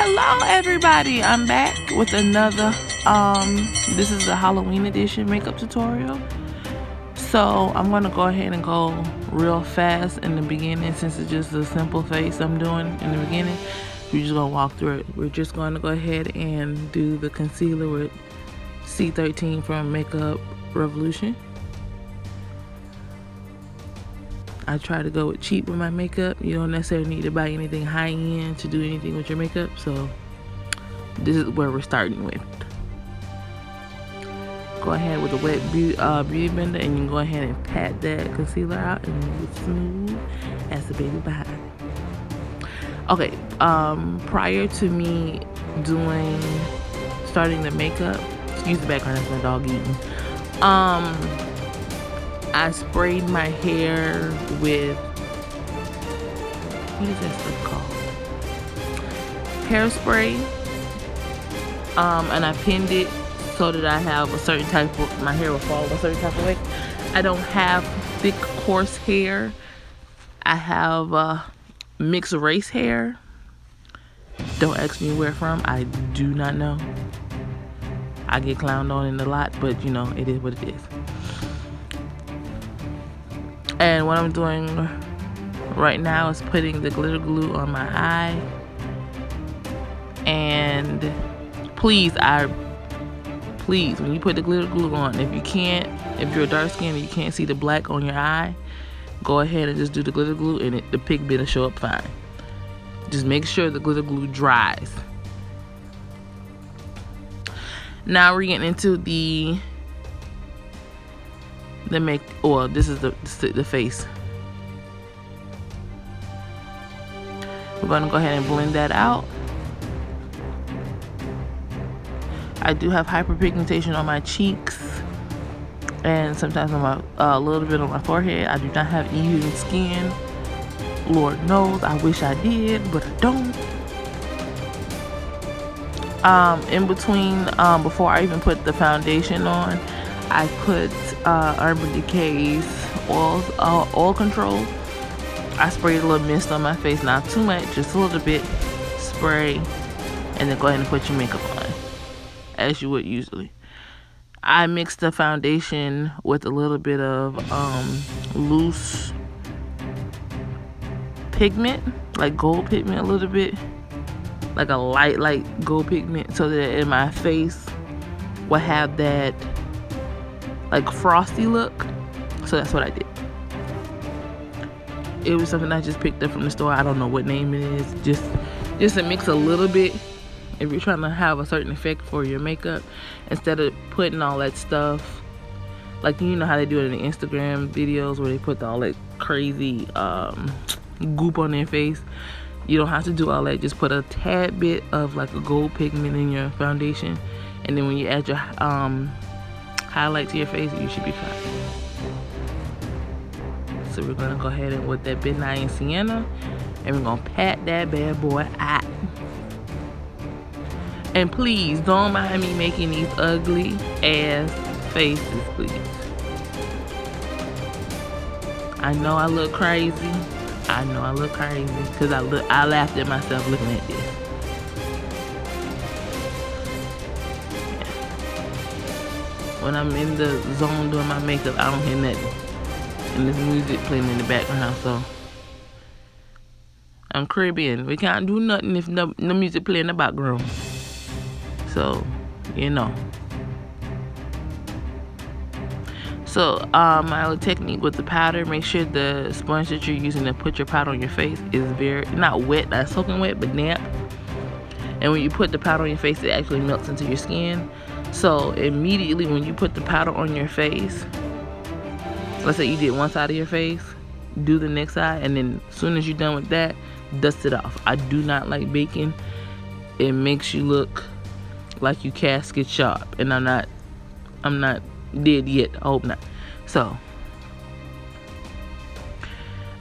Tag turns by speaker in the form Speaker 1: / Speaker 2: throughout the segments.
Speaker 1: Hello everybody, I'm back with another this is the Halloween edition makeup tutorial. So I'm gonna go ahead and go real fast in the beginning since it's just a simple face I'm doing in the beginning. We're just gonna walk through it. We're just gonna go ahead and do the concealer with C13 from Makeup Revolution. I try to go with cheap with my makeup. You don't necessarily need to buy anything high end to do anything with your makeup, so this is where we're starting with. Go ahead with the wet beauty blender and you can go ahead and pat that concealer out and make it smooth as the baby behind. Okay, prior to me starting the makeup, excuse the background, that's my dog eating. I sprayed my hair with, what is that stuff called? Hairspray. And I pinned it so that I have a certain type of, my hair will fall a certain type of way. I don't have thick, coarse hair. I have mixed race hair. Don't ask me where from. I do not know. I get clowned on it a lot, but you know, it is what it is. And what I'm doing right now is putting the glitter glue on my eye. And please, when you put the glitter glue on, if you're dark skinned and you can't see the black on your eye, go ahead and just do the glitter glue and the pigment will show up fine. Just make sure the glitter glue dries. Now we're getting into this is the face. We're gonna go ahead and blend that out. I do have hyperpigmentation on my cheeks and sometimes on my a little bit on my forehead. I do not have even skin. Lord knows, I wish I did, but I don't. In between, before I even put the foundation on, I put Urban Decay's oil control. I sprayed a little mist on my face, not too much, just a little bit. Spray, and then go ahead and put your makeup on, as you would usually. I mixed the foundation with a little bit of loose pigment, like gold pigment, a little bit, like a light gold pigment, so that in my face will have that like frosty look. So that's what I did. It was something I just picked up from the store. I don't know what name it is. Just to mix a little bit if you're trying to have a certain effect for your makeup, instead of putting all that stuff, like you know how they do it in the Instagram videos where they put all that crazy goop on their face. You don't have to do all that. Just put a tad bit of like a gold pigment in your foundation, and then when you add your highlight to your face, you should be fine. So we're gonna go ahead and with that Midnight and Sienna, and we're gonna pat that bad boy out. And please don't mind me making these ugly ass faces, please. I know I look crazy. Because I laughed at myself looking at this. When I'm in the zone doing my makeup, I don't hear nothing. And there's music playing in the background, so I'm Caribbean. We can't do nothing if no music playing in the background. So, you know. So, my little technique with the powder, make sure the sponge that you're using to put your powder on your face is not wet, not soaking wet, but damp. And when you put the powder on your face, it actually melts into your skin. So, immediately when you put the powder on your face, let's say you did one side of your face, do the next side, and then as soon as you're done with that, dust it off. I do not like baking. It makes you look like you casket sharp, and I'm not dead yet. I hope not. So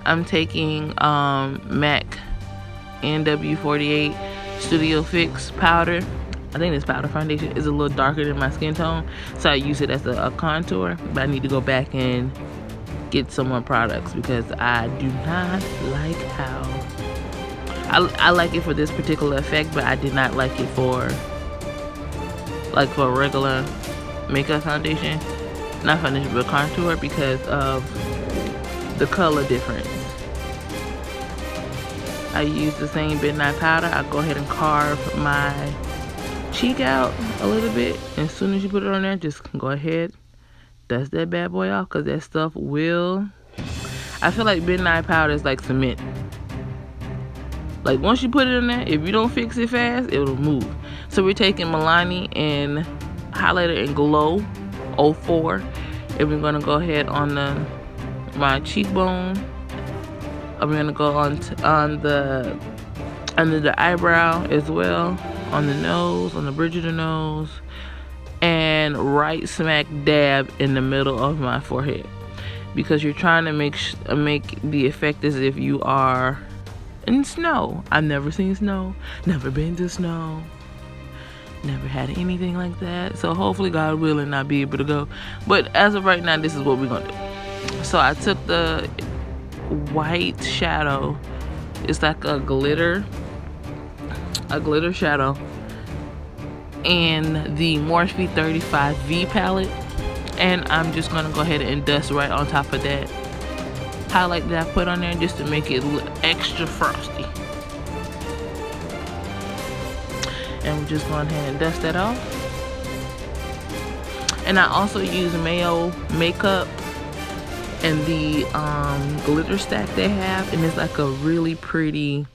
Speaker 1: I'm taking MAC NW48 Studio Fix powder. I think this powder foundation is a little darker than my skin tone, so I use it as a contour, but I need to go back and get some more products because I do not like how I like it for this particular effect, but I did not like it for regular makeup foundation, not foundation but contour, because of the color difference. I use the same midnight powder. I go ahead and carve my cheek out a little bit. As soon as you put it on there, just go ahead, dust that bad boy off, because that stuff will, I feel like midnight powder is like cement. Like once you put it in there, if you don't fix it fast, it'll move. So we're taking Maybelline and highlighter and glow 04, and we're gonna go ahead on my cheekbone. I'm gonna go on the under the eyebrow as well, on the nose, on the bridge of the nose, and right smack dab in the middle of my forehead, because you're trying to make the effect as if you are in snow. I've never seen snow, never been to snow, never had anything like that. So hopefully, God willing, I'll be able to go. But as of right now, this is what we're gonna do. So I took the white shadow. It's like a glitter shadow, in the Morphe 35V palette, and I'm just gonna go ahead and dust right on top of that highlight that I put on there, just to make it look extra frosty. And we're just going ahead and dust that off. And I also use Mayo makeup and the glitter stack they have, and it's like a really pretty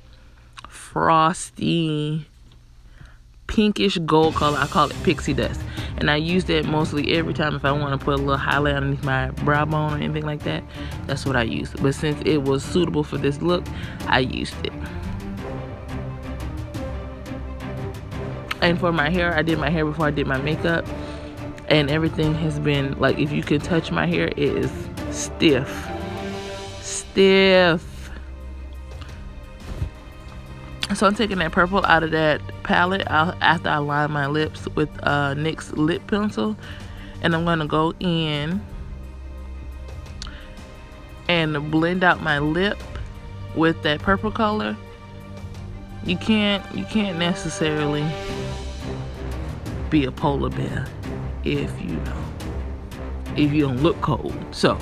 Speaker 1: frosty pinkish gold color. I call it pixie dust, and I use that mostly every time if I want to put a little highlight underneath my brow bone or anything like that. That's what I use. But since it was suitable for this look, I used it. And for my hair, I did my hair before I did my makeup, and everything has been like, if you can touch my hair, it is stiff. So I'm taking that purple out of that palette after I line my lips with NYX lip pencil, and I'm gonna go in and blend out my lip with that purple color. You can't necessarily be a polar bear if you don't look cold. So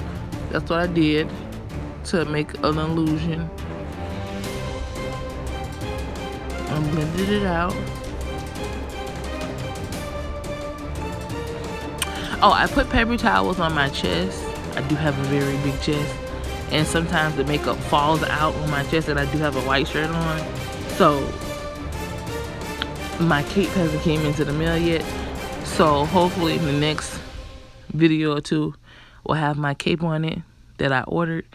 Speaker 1: that's what I did to make an illusion. I blended it out. Oh, I put paper towels on my chest. I do have a very big chest, and sometimes the makeup falls out on my chest, and I do have a white shirt on. So my cape hasn't came into the mail yet. So hopefully in the next video or two, we'll have my cape on it that I ordered.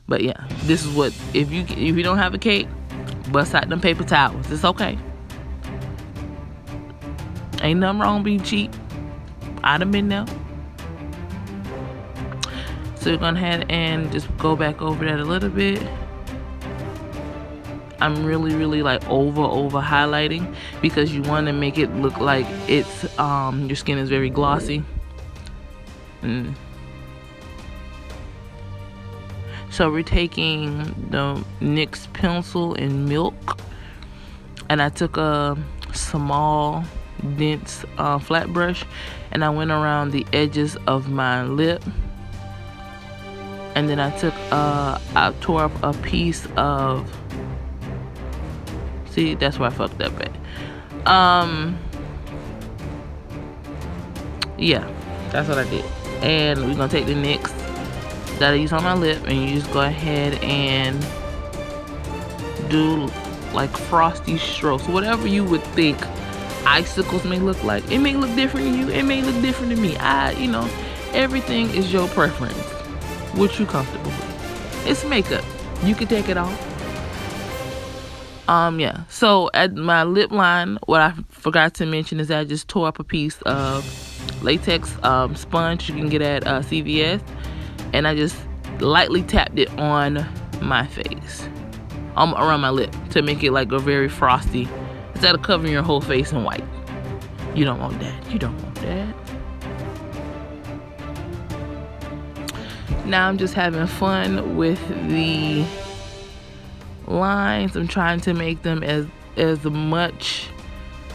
Speaker 1: But yeah, this is what, if you don't have a cape, bust out them paper towels. It's okay. Ain't nothing wrong being cheap. I done been there. So we're gonna head and just go back over that a little bit. I'm really like over highlighting, because you want to make it look like it's your skin is very glossy. So we're taking the NYX pencil and milk, and I took a small dense flat brush, and I went around the edges of my lip, and then I tore up a piece of, see, that's where I fucked up at. Yeah, that's what I did. And we're gonna take the NYX that I use on my lip, and you just go ahead and do like frosty strokes, whatever you would think icicles may look like. It may look different to you, it may look different to me. Everything is your preference, what you comfortable with. It's makeup, you can take it off. Yeah, so at my lip line, what I forgot to mention is that I just tore up a piece of latex sponge you can get at CVS, and I just lightly tapped it on my face, around my lip, to make it like a very frosty, instead of covering your whole face in white. You don't want that. You don't want that. Now I'm just having fun with the lines. I'm trying to make them as much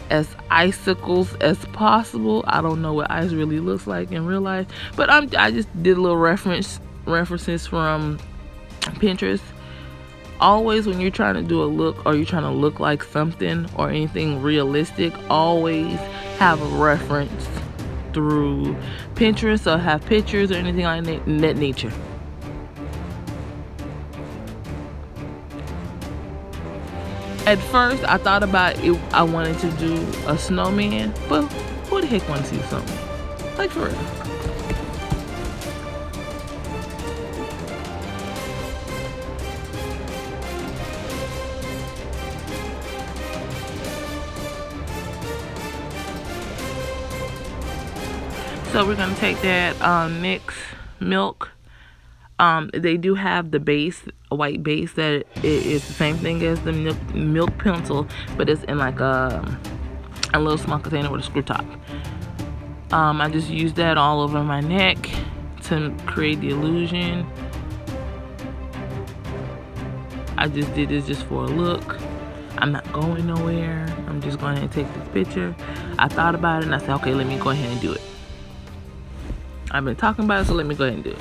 Speaker 1: as icicles as possible. I don't know what ice really looks like in real life, but I just did a little references from Pinterest. Always when you're trying to do a look, or you're trying to look like something or anything realistic, always have a reference through Pinterest, or have pictures or anything like that nature. At first, I thought about it. I wanted to do a snowman, but who the heck wants to see something? Like, for real. So we're gonna take that NYX milk. They do have the base, a white base, that is the same thing as the milk pencil, but it's in like a little small container with a screw top. I just used that all over my neck to create the illusion. I just did this just for a look. I'm not going nowhere. I'm just going to take this picture. I thought about it and I said, okay, let me go ahead and do it. I've been talking about it, so let me go ahead and do it.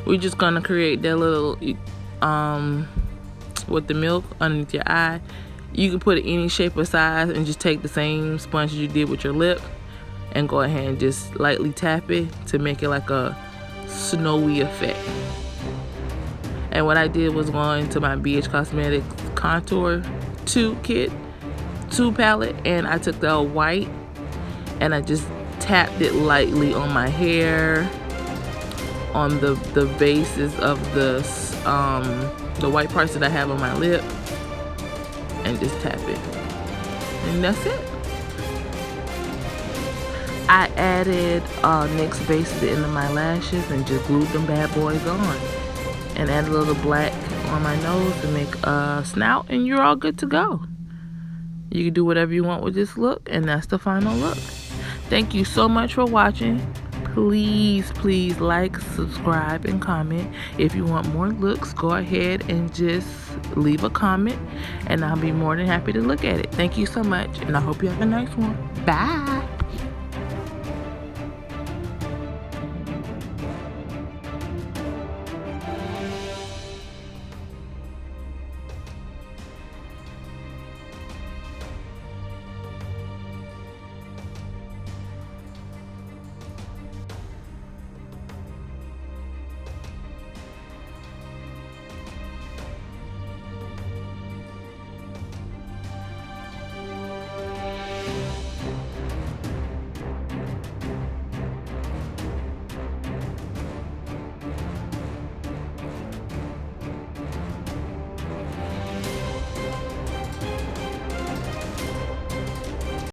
Speaker 1: We're just gonna create that little with the milk underneath your eye. You can put it any shape or size and just take the same sponge you did with your lip and go ahead and just lightly tap it to make it like a snowy effect. And what I did was go into my BH Cosmetics Contour 2 palette, and I took the white and I just tapped it lightly on my hair, on the bases of the white parts that I have on my lip, and just tap it, and that's it. I added NYX base at the end of my lashes and just glued them bad boys on, and added a little black on my nose to make a snout, and you're all good to go. You can do whatever you want with this look, and that's the final look. Thank you so much for watching. Please like, subscribe, and comment. If you want more looks, go ahead and just leave a comment, and I'll be more than happy to look at it. Thank you so much, and I hope you have a nice one. Bye.